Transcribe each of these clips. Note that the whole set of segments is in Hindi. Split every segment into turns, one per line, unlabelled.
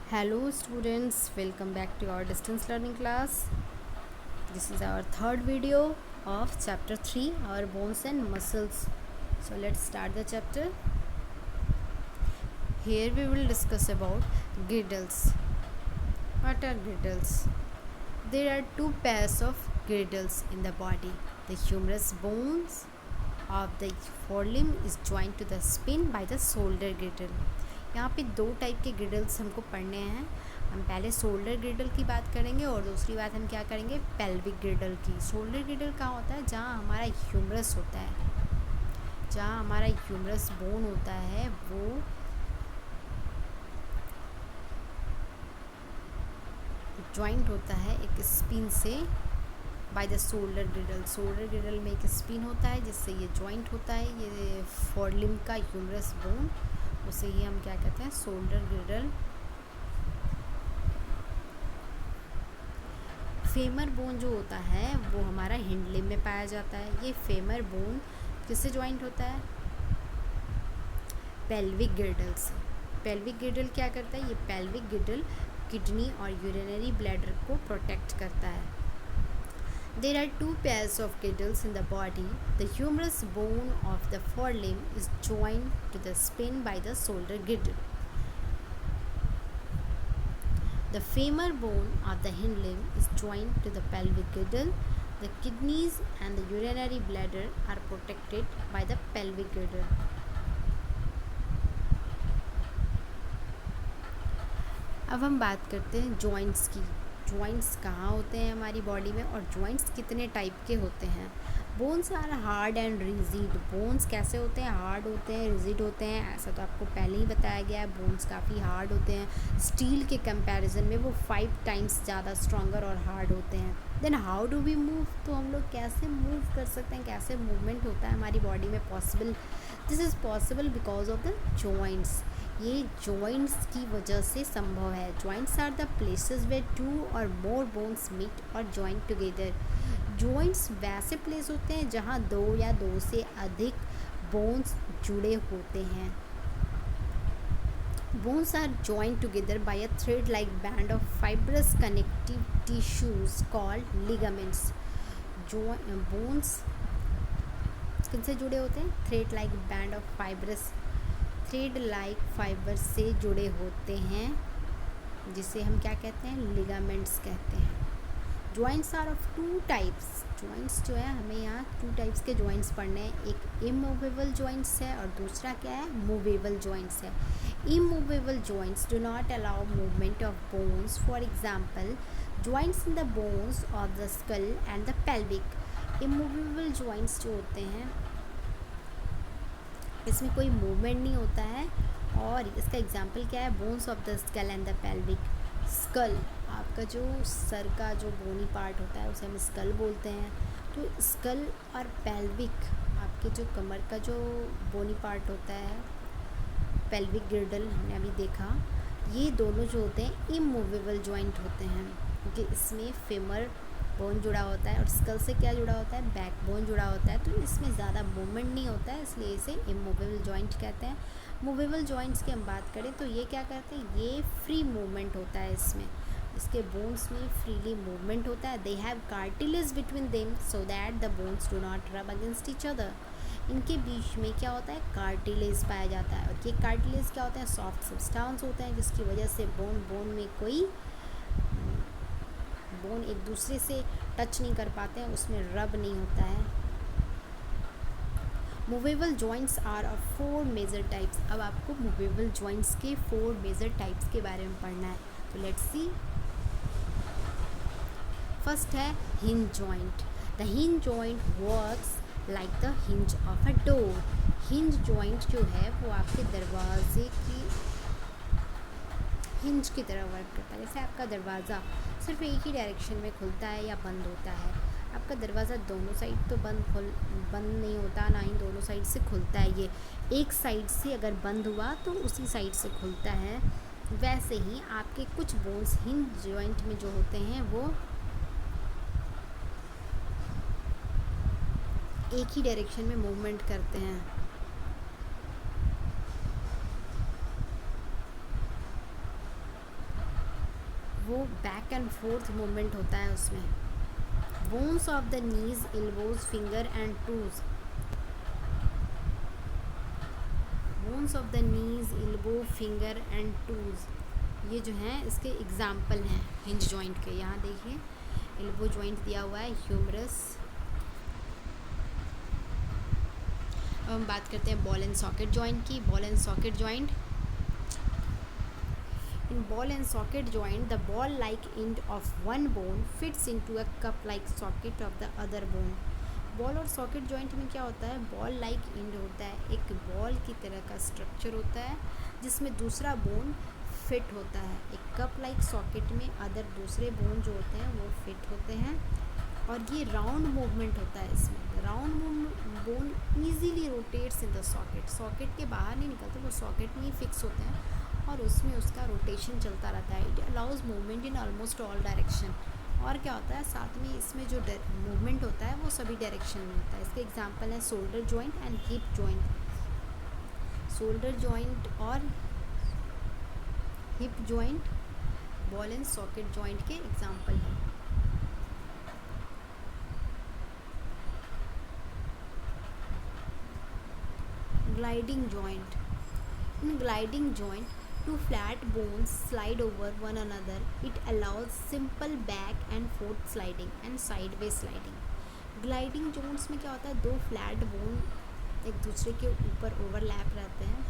Hello students, welcome back to our distance learning class. This is our third video of chapter 3, our bones and muscles. So let's start the chapter. Here we will discuss about girdles. What are girdles? There are two pairs of girdles in the body. The humerus bones of the forelimb is joined to the spine by the shoulder girdle. यहाँ पे दो टाइप के गिडल्स हमको पढ़ने हैं. हम पहले शोल्डर गिडल की बात करेंगे और दूसरी बात हम क्या करेंगे, पेल्विक गिडल की. शोल्डर गिडल कहाँ होता है? जहाँ हमारा ह्यूमरस होता है, जहाँ हमारा ह्यूमरस बोन होता है वो जॉइंट होता है एक स्पिन से by the shoulder girdle. Shoulder girdle में एक स्पिन होता है जिससे ये जॉइंट होता है. ये फोरलिम्ब का ह्यूमरस बोन, उसे ही हम क्या कहते हैं, शोल्डर गिडल. फेमर बोन जो होता है वो हमारा हिंड लिम्ब में पाया जाता है. ये फेमर बोन किससे जॉइंट होता है? पेल्विक गिडल से. पेल्विक गिडल क्या करता है? ये पेल्विक गिडल किडनी और यूरिनरी ब्लैडर को प्रोटेक्ट करता है. There are two pairs of girdles in the body. The humerus bone of the forelimb is joined to the spine by the shoulder girdle. The femur bone of the hind limb is joined to the pelvic girdle. The kidneys and the urinary bladder are protected by the pelvic girdle. अब हम बात करते हैं जॉइंट्स की. जॉइंट्स कहाँ होते हैं हमारी बॉडी में और जॉइंट्स कितने टाइप के होते हैं. Bones are hard and rigid. Bones कैसे होते हैं? हार्ड होते हैं, रिजिड होते हैं. ऐसा तो आपको पहले ही बताया गया है. बोन्स काफ़ी हार्ड होते हैं. स्टील के कंपैरिजन में वो 5 टाइम्स ज़्यादा स्ट्रॉन्गर और हार्ड होते हैं. Then how do we move? तो हम लोग कैसे मूव कर सकते हैं, कैसे मूवमेंट होता है हमारी बॉडी में possible? This is possible because of the joints. ये जॉइंट्स की वजह से संभव है. Joints are the places where 2 or more bones meet और जॉइन टुगेदर. जॉइंट्स वैसे प्लेस होते हैं जहाँ 2 या 2 से अधिक बोन्स जुड़े होते हैं. Bones are joined together by a thread-like band of fibrous connective tissues called ligaments. Bones किनसे जुड़े होते हैं? Thread like band of fibrous, thread like fibre से जुड़े होते हैं जिसे हम क्या कहते हैं? लिगामेंट्स कहते हैं. Joints are of 2 types. Joints जो है हमें यहाँ 2 टाइप्स के जॉइंट्स पढ़ने हैं. एक इमूवेबल जॉइंट्स है और दूसरा क्या है? मूवेबल जॉइंट्स है. Immovable joints do not allow movement of bones. For example, joints in the bones of the skull and the pelvic. Immovable joints जो होते हैं इसमें कोई मूवमेंट नहीं होता है. और इसका एग्जाम्पल क्या है? Bones of the skull and the pelvic. Skull, आपका जो सर का जो बोनी पार्ट होता है उसे हम स्कल बोलते हैं. तो स्कल और पेल्विक, आपके जो कमर का जो बोनी पार्ट होता है, पेल्विक गिर्डल हमने अभी देखा, ये दोनों जो होते हैं इमूवेबल जॉइंट होते हैं क्योंकि इसमें फेमर बोन जुड़ा होता है और स्कल से क्या जुड़ा होता है? बैक बोन जुड़ा होता है. तो इसमें ज़्यादा मूवमेंट नहीं होता है, इसलिए इसे इमूवेबल जॉइंट कहते हैं. मूवेबल जॉइंट्स की हम बात करें तो ये क्या करते हैं? ये फ्री मूवमेंट होता है. इसके बोन्स में फ्रीली मूवमेंट होता है. They have cartilage between them so that the bones do not रब अगेंस्ट ईच अदर. इनके बीच में क्या होता है? कार्टिलेज पाया जाता है. और ये कार्टिलेज क्या होता है? सॉफ्ट सब्सटेंस होता है जिसकी वजह से बोन में कोई बोन एक दूसरे से टच नहीं कर पाते हैं, उसमें रब नहीं होता है. Movable joints are of 4 major types. अब आपको मूवेबल जॉइंट्स के 4 मेजर टाइप्स के बारे में पढ़ना है. तो लेट्स सी. फर्स्ट है hinge joint. The hinge joint works like the hinge of a door. Hinge joint जो है वो आपके दरवाजे की हिंज की तरह वर्क करता है. जैसे आपका दरवाज़ा सिर्फ एक ही डायरेक्शन में खुलता है या बंद होता है. आपका दरवाज़ा दोनों साइड तो बंद नहीं होता, ना ही दोनों साइड से खुलता है. ये एक साइड से अगर बंद हुआ तो उसी साइड से खुलता है. वैसे ही आपके कुछ बोन्स हिंज जॉइंट में जो होते हैं वो एक ही डायरेक्शन में मूवमेंट करते हैं. वो बैक एंड फोर्थ मूवमेंट होता है उसमें। Bones of the knees, elbows, finger and twos. Bones of the knees, elbow, finger and twos, ये जो हैं इसके एग्जाम्पल हैं हिंज जॉइंट के। यहाँ देखिए एल्बो जॉइंट दिया हुआ है, ह्यूमरस। अब हम बात करते हैं बॉल एंड सॉकेट जॉइंट की। Ball and socket joint, in ball and socket joint, the ball like end of one bone fits into a cup like socket of the other bone। Ball और सॉकेट जॉइंट में क्या होता है, बॉल लाइक एंड होता है, एक बॉल की तरह का स्ट्रक्चर होता है जिसमें दूसरा बोन फिट होता है। एक कप लाइक सॉकेट में अदर दूसरे बोन जो होते हैं वो फिट होते हैं, और ये राउंड मूवमेंट होता है इसमें। Round bone easily rotates in the socket, socket के बाहर नहीं निकलते, वो सॉकेट में ही फिक्स होते हैं और उसमें उसका रोटेशन चलता रहता है। It allows movement in almost all direction. और क्या होता है साथ में इसमें जो मूवमेंट होता है वो सभी डायरेक्शन में होता है। इसके एग्जांपल है shoulder joint and hip joint. Shoulder joint और hip joint ball and socket joint के एग्जांपल हैं। Gliding joint, in gliding joint two flat bones slide over one another. It allows simple back and forth sliding and sideways sliding। Gliding joints में क्या होता है, दो फ्लैट बोन एक दूसरे के ऊपर ओवरलैप रहते हैं।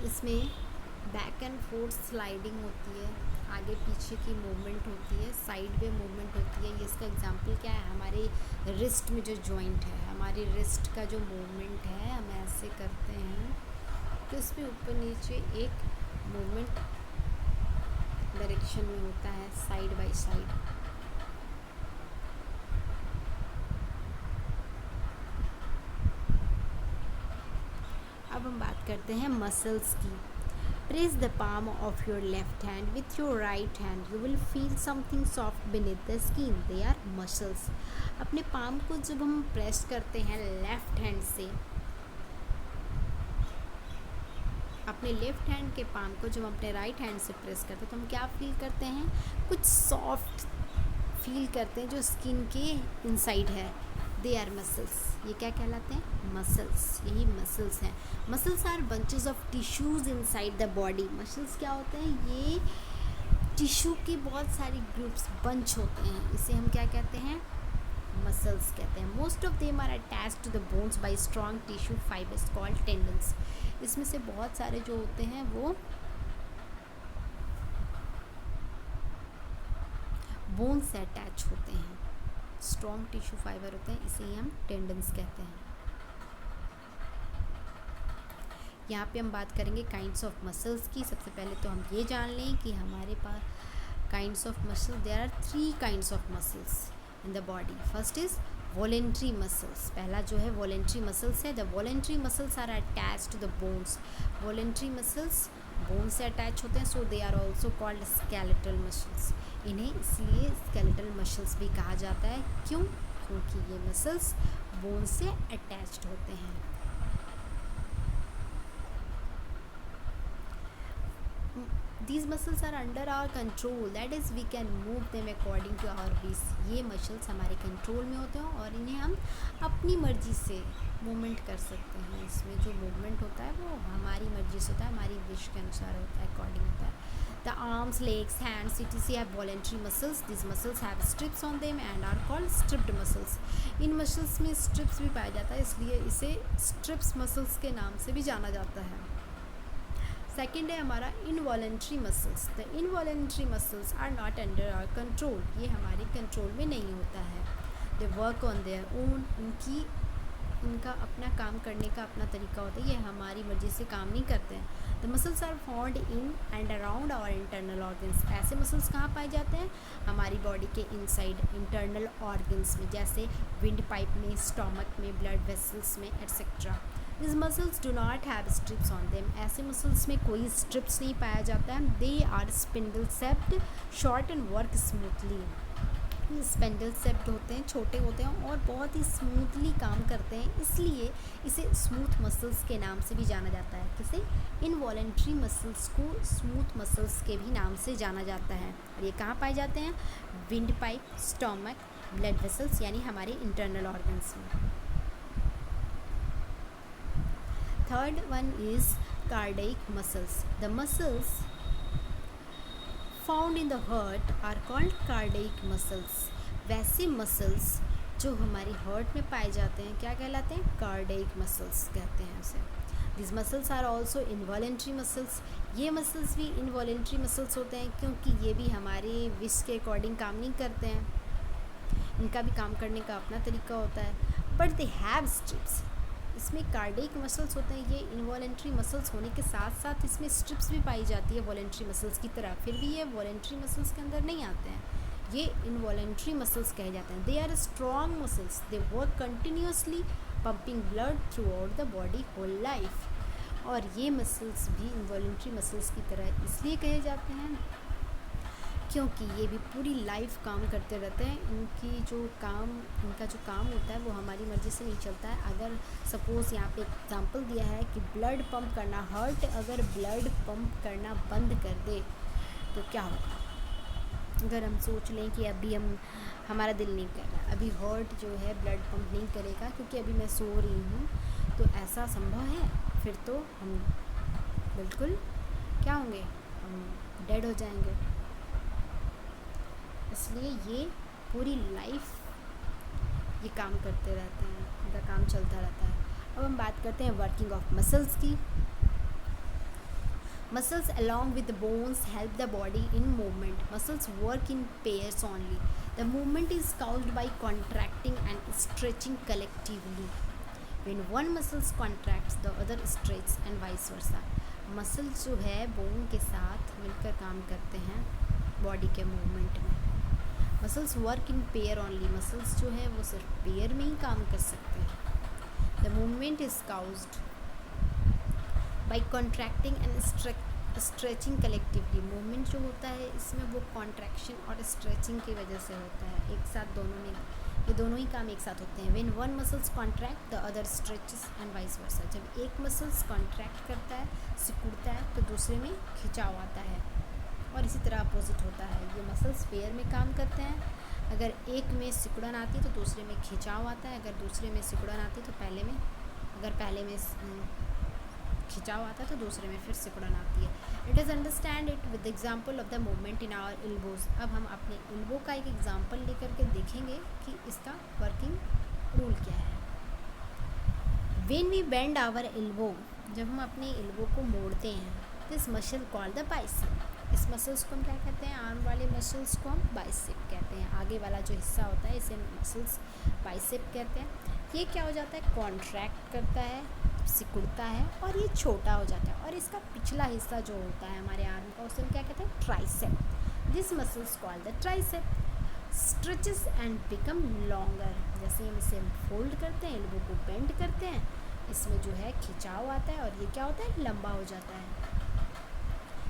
इसमें बैक एंड फोर्थ स्लाइडिंग होती है, आगे पीछे की मूवमेंट होती है, साइड वे मूवमेंट होती है। ये इसका एग्जांपल क्या है, हमारे रिस्ट में जो जॉइंट है, हमारी रिस्ट का जो मूवमेंट है, हम ऐसे करते हैं तो इसमें ऊपर नीचे एक मूवमेंट डायरेक्शन में होता है, साइड बाय साइड। अब हम बात करते हैं मसल्स की। Press the palm of your left hand with your right hand. You will feel something soft beneath the skin. They are muscles। अपने पाम को जब हम प्रेस करते हैं लेफ्ट हैंड से, अपने लेफ्ट हैंड के पाम को जब हम अपने राइट हैंड से प्रेस करते हैं तो हम क्या फील करते हैं, कुछ सॉफ्ट फील करते हैं जो स्किन के इनसाइड है। They are muscles. ये क्या कहलाते हैं, मसल्स। यही मसल्स हैं। Muscles are bunches of tissues inside the body. Muscles क्या होते हैं, ये टिश्यू के बहुत सारी ग्रुप्स बंच होते हैं, इसे हम क्या कहते हैं, मसल्स कहते हैं। Most of them are attached to the bones by strong tissue fibres called tendons. इसमें से बहुत सारे जो होते हैं वो बोन से अटैच होते हैं, स्ट्रॉन्ग टिश्यू फाइबर होते हैं, इसे ही हम टेंडन्स कहते हैं। यहाँ पे हम बात करेंगे काइंड्स ऑफ मसल्स की। सबसे पहले तो हम ये जान लें कि हमारे पास kinds of muscle, there are 3 kinds of muscles in the body. First is voluntary muscles. पहला जो है वॉलेंट्री मसल्स है। The voluntary muscles are attach to the bones. Voluntary muscles bone से अटैच होते हैं, so they are also called skeletal muscles. इन्हें इसलिए स्केलेटल मसल्स भी कहा जाता है। क्यों? क्योंकि ये मसल्स बोन से अटैच्ड होते हैं। These muscles are under our control, that is we can move them according to our wish। ये मसल्स हमारे कंट्रोल में होते हैं और इन्हें हम अपनी मर्जी से मूवमेंट कर सकते हैं। इसमें जो मूवमेंट होता है वो हमारी मर्जी से होता है, हमारी विश के अनुसार होता है, अकॉर्डिंग होता है। The arms, legs, hands, etc. have voluntary muscles. These muscles have strips on them and are called stripped muscles। In muscles में स्ट्रिप्स भी पाया जाता है, इसलिए इसे स्ट्रिप्स मसल्स के नाम से भी जाना जाता है। सेकेंड है हमारा involuntary muscles. The involuntary muscles are not under our control. ये हमारे कंट्रोल में नहीं होता है। They work on their own. इनका अपना काम करने का अपना तरीका होता है, ये हमारी मर्जी से काम नहीं करते हैं। The muscles are found in and around our internal organs. ऐसे मसल्स कहाँ पाए जाते हैं, हमारी बॉडी के इनसाइड इंटरनल ऑर्गन्स में, जैसे विंड पाइप में, स्टोमक में, ब्लड वेसल्स में, etcetera. These muscles do not have strips on them। ऐसे मसल्स में कोई स्ट्रिप्स नहीं पाया जाता है। They are spindle shaped, short and work smoothly। ये स्पेंडल सेप्ड होते हैं, छोटे होते हैं और बहुत ही स्मूथली काम करते हैं, इसलिए इसे स्मूथ मसल्स के नाम से भी जाना जाता है। किसे? इनवॉलेंट्री मसल्स को स्मूथ मसल्स के भी नाम से जाना जाता है। और ये कहाँ पाए जाते हैं? Wind pipe, stomach, blood vessels यानी हमारे इंटरनल ऑर्गन्स में। Third one is cardiac muscles. The muscles found in the heart are called cardiac muscles. वैसे मसल्स जो हमारी हार्ट में पाए जाते हैं क्या कहलाते हैं? कार्डियक मसल्स कहते हैं उसे। This muscles are also involuntary muscles. ये मसल्स भी इनवॉलेंट्री मसल्स होते हैं क्योंकि ये भी हमारे विश के अकॉर्डिंग काम नहीं करते हैं, इनका भी काम करने का अपना तरीका होता है। But they have strips. इसमें कार्डियक मसल्स होते हैं, ये इनवॉलेंट्री मसल्स होने के साथ साथ इसमें स्ट्रिप्स भी पाई जाती है वॉलेंट्री मसल्स की तरह, फिर भी ये वॉलेंट्री मसल्स के अंदर नहीं आते हैं, ये इनवॉलेंट्री मसल्स कहे जाते हैं। They are strong muscles, they work continuously pumping blood throughout the body whole life. और ये मसल्स भी इनवॉलेंट्री मसल्स की तरह इसलिए कहे जाते हैं क्योंकि ये भी पूरी लाइफ काम करते रहते हैं। इनका जो काम होता है वो हमारी मर्ज़ी से नहीं चलता है। अगर सपोज़ यहाँ पे एग्जांपल दिया है कि ब्लड पंप करना, हार्ट अगर ब्लड पंप करना बंद कर दे तो क्या होगा? अगर हम सोच लें कि अभी हमारा दिल नहीं कर रहा, अभी हार्ट जो है ब्लड पंप नहीं करेगा क्योंकि अभी मैं सो रही हूँ, तो ऐसा संभव है? फिर तो हम बिल्कुल क्या होंगे? हम डेड हो जाएंगे। इसलिए ये पूरी लाइफ ये काम करते रहते हैं, इनका काम चलता रहता है। अब हम बात करते हैं वर्किंग ऑफ मसल्स की। Muscles along with the bones help the body in movement. Muscles work in pairs only. The movement is caused by contracting and stretching collectively. When one muscle contracts, the other stretches and vice versa. Muscles जो है बोन के साथ मिलकर काम करते हैं बॉडी के मूवमेंट में। Muscles work in pair only. Muscles जो है वो सिर्फ पेयर में ही काम कर सकते हैं। The movement is caused by contracting and stretching collectively. Movement जो होता है इसमें वो कॉन्ट्रैक्शन और स्ट्रेचिंग की वजह से होता है, एक साथ दोनों में, ये दोनों ही काम एक साथ होते हैं। When one muscles contract the other stretches and vice versa. जब एक मसल्स कॉन्ट्रैक्ट करता है, सिकुड़ता है, तो दूसरे में खिंचाव आता है और इसी तरह अपोजिट होता है। ये मसल्स पेयर में काम करते हैं। अगर एक में सिकुड़न आती है तो दूसरे में खिंचाव आता है, अगर दूसरे में सिकुड़न आती है तो पहले में, अगर पहले में खिंचाव आता है तो दूसरे में फिर सिकुड़न आती है। It is understand it with example of the movement in our elbows. अब हम अपने एल्बो का एक एग्जांपल लेकर के देखेंगे कि इसका वर्किंग रूल क्या है। When we bend our elbow, जब हम अपने एल्बो को मोड़ते हैं, this muscle called the bicep. इस मसल्स को हम क्या कहते हैं? आर्म वाले मसल्स को हम बाइसेप कहते हैं। आगे वाला जो हिस्सा होता है इसे मसल्स बाइसेप कहते हैं। ये क्या हो जाता है? कॉन्ट्रैक्ट करता है, सिकुड़ता है और ये छोटा हो जाता है। और इसका पिछला हिस्सा जो होता है हमारे आर्म का, उसे हम क्या कहते हैं? Tricep. This muscles called the tricep stretches and become longer. जैसे हम इसे फोल्ड करते हैं, एल्बो को बेंड करते हैं, इसमें जो है खिंचाव आता है और ये क्या होता है? लंबा हो जाता है।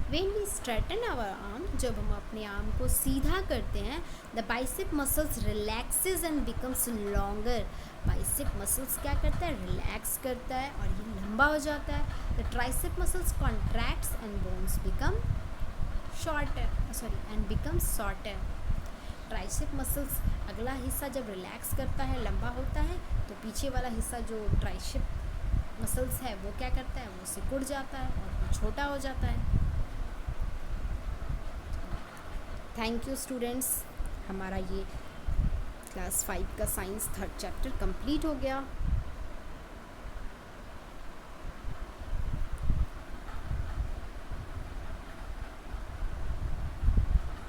When we straighten our arm, जब हम अपने आर्म को सीधा करते हैं, the bicep muscles relaxes and becomes longer. Bicep muscles क्या करता है? रिलैक्स करता है और ये लंबा हो जाता है। The tricep muscles contracts and bones become shorter. Tricep muscles अगला हिस्सा जब रिलैक्स करता है, लंबा होता है, तो पीछे वाला हिस्सा जो ट्राइसेप मसल्स है वो क्या करता है? वो सिकुड़ जाता है और वो छोटा हो जाता है। थैंक यू स्टूडेंट्स, हमारा ये क्लास 5 का साइंस 3rd चैप्टर कंप्लीट हो गया।